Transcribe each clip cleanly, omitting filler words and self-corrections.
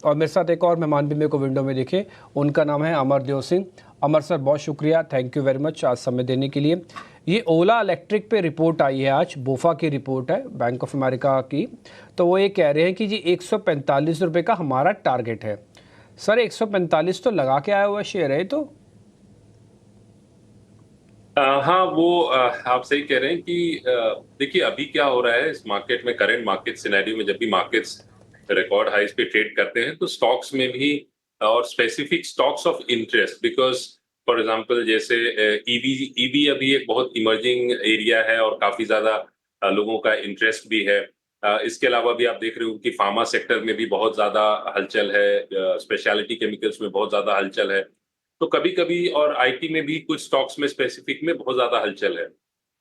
और मेरे साथ एक और मेहमान भी मेरे को विंडो में दिखे, उनका नाम है अमरदेव सिंह। अमर सर बहुत शुक्रिया, थैंक यू वेरी मच आज समय देने के लिए। ये ओला इलेक्ट्रिक पे रिपोर्ट आई है आज, बोफा की रिपोर्ट है बैंक ऑफ अमेरिका की। तो वो ये कह रहे हैं कि जी 145 रुपये का हमारा टारगेट है। सर 145 तो लगा के आया हुआ शेयर है तो। हाँ, वो आप सही कह रहे हैं कि देखिए अभी क्या हो रहा है इस मार्केट में, करंट मार्केट सिनेरियो में, जब भी मार्केट्स रिकॉर्ड हाइस पे ट्रेड करते हैं तो स्टॉक्स में भी और specific stocks of interest, because for example जैसे ईवी ईवी अभी एक बहुत इमर्जिंग एरिया है और काफी ज्यादा लोगों का इंटरेस्ट भी है। इसके अलावा भी आप देख रहे हो कि फार्मा सेक्टर में भी बहुत ज्यादा हलचल है, स्पेशलिटी केमिकल्स में बहुत ज्यादा हलचल है। तो कभी-कभी और आईटी में भी कुछ स्टॉक्स में स्पेसिफिक में बहुत ज्यादा हलचल है।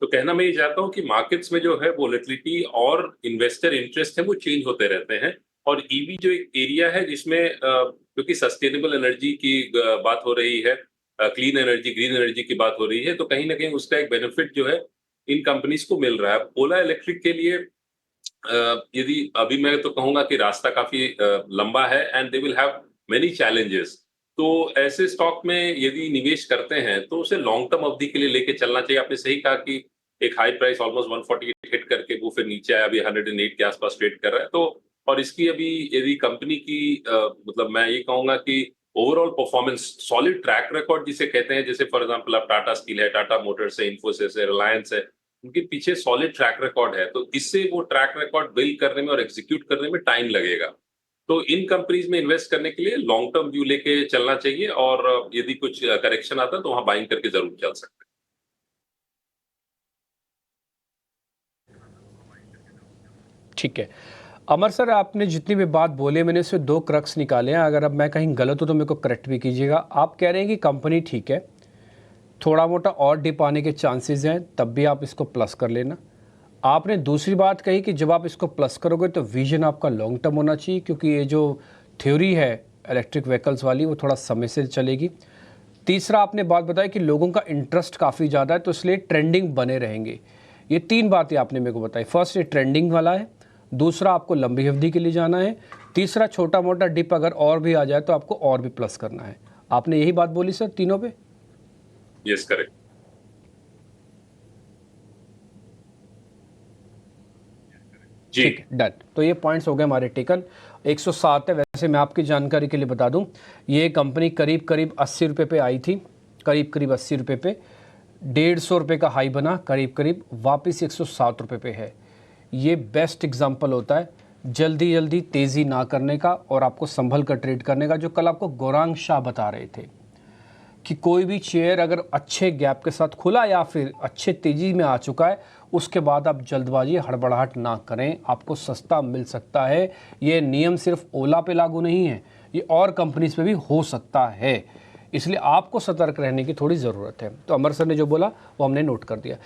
तो कहना मैं ये चाहता हूँ कि मार्केट्स में जो है वोलेटिलिटी और इन्वेस्टर इंटरेस्ट है वो चेंज होते रहते हैं। और ईवी जो एक एरिया है जिसमें क्योंकि सस्टेनेबल एनर्जी की बात हो रही है, क्लीन एनर्जी, ग्रीन एनर्जी की बात हो रही है, तो कहीं न कहीं उसका एक बेनिफिट जो है इन कंपनीज को मिल रहा है। ओला इलेक्ट्रिक के लिए यदि अभी मैं तो कहूँगा कि रास्ता काफ़ी लंबा है and they will have many challenges. तो ऐसे स्टॉक में यदि निवेश करते हैं, तो उसे लॉन्ग टर्म अवधि के लिए लेके चलना चाहिए। आपने सही कहा कि एक हाई प्राइस ऑलमोस्ट 148 हिट करके वो फिर नीचे आया, अभी 108 के आस-पास ट्रेड कर रहा है। तो और इसकी अभी यदि कंपनी की मतलब मैं ये कहूँगा कि overall performance, solid track record जिसे कहते हैं, जैसे फॉर एग्जांपल आप टाटा स्टील है, टाटा मोटर्स है, इन्फोसिस है, रिलायंस है, उनके पीछे सॉलिड ट्रैक रिकॉर्ड है, तो इससे वो ट्रैक रिकॉर्ड बिल्ड करने में और एग्जीक्यूट करने में टाइम लगेगा। तो इन कंपनीज में इन्वेस्ट करने के लिए लॉन्ग टर्म व्यू लेके चलना चाहिए और यदि कुछ करेक्शन आता है तो वहां बाइंग करके जरूर चल सकते ठीक है अमर सर, आपने जितनी भी बात बोली मैंने इससे दो क्रक्स निकाले हैं। अगर अब मैं कहीं गलत हूँ तो मेरे को करेक्ट भी कीजिएगा। आप कह रहे हैं कि कंपनी ठीक है, थोड़ा मोटा और डिप आने के चांसेस हैं, तब भी आप इसको प्लस कर लेना। आपने दूसरी बात कही कि जब आप इसको प्लस करोगे तो विजन आपका लॉन्ग टर्म होना चाहिए, क्योंकि ये जो थ्योरी है इलेक्ट्रिक व्हीकल्स वाली वो थोड़ा समय से चलेगी। तीसरा आपने बात बताई कि लोगों का इंटरेस्ट काफ़ी ज़्यादा है तो इसलिए ट्रेंडिंग बने रहेंगे। ये तीन बातें आपने मेरे को बताई। फर्स्ट ये ट्रेंडिंग वाला है, दूसरा आपको लंबी अवधि के लिए जाना है, तीसरा छोटा मोटा डिप अगर और भी आ जाए तो आपको और भी प्लस करना है। आपने यही बात बोली सर तीनों पे? Yes, correct. जी। ठीक है, डन। तो ये पॉइंट्स हो गए हमारे टेकन। 107 है। वैसे मैं आपकी जानकारी के लिए बता दूं, ये कंपनी करीब करीब 80 रुपये पे आई थी, करीब करीब 80 रुपये पे 150 रुपये का हाई बना, करीब करीब वापस 107 रुपये पे है। ये बेस्ट एग्जांपल होता है जल्दी जल्दी तेज़ी ना करने का और आपको संभल कर ट्रेड करने का, जो कल आपको गौरांग शाह बता रहे थे कि कोई भी शेयर अगर अच्छे गैप के साथ खुला या फिर अच्छे तेज़ी में आ चुका है, उसके बाद आप जल्दबाजी हड़बड़ाहट ना करें, आपको सस्ता मिल सकता है। ये नियम सिर्फ ओला पे लागू नहीं है, ये और कंपनीज पे भी हो सकता है, इसलिए आपको सतर्क रहने की थोड़ी ज़रूरत है। तो अमर सर ने जो बोला वो हमने नोट कर दिया।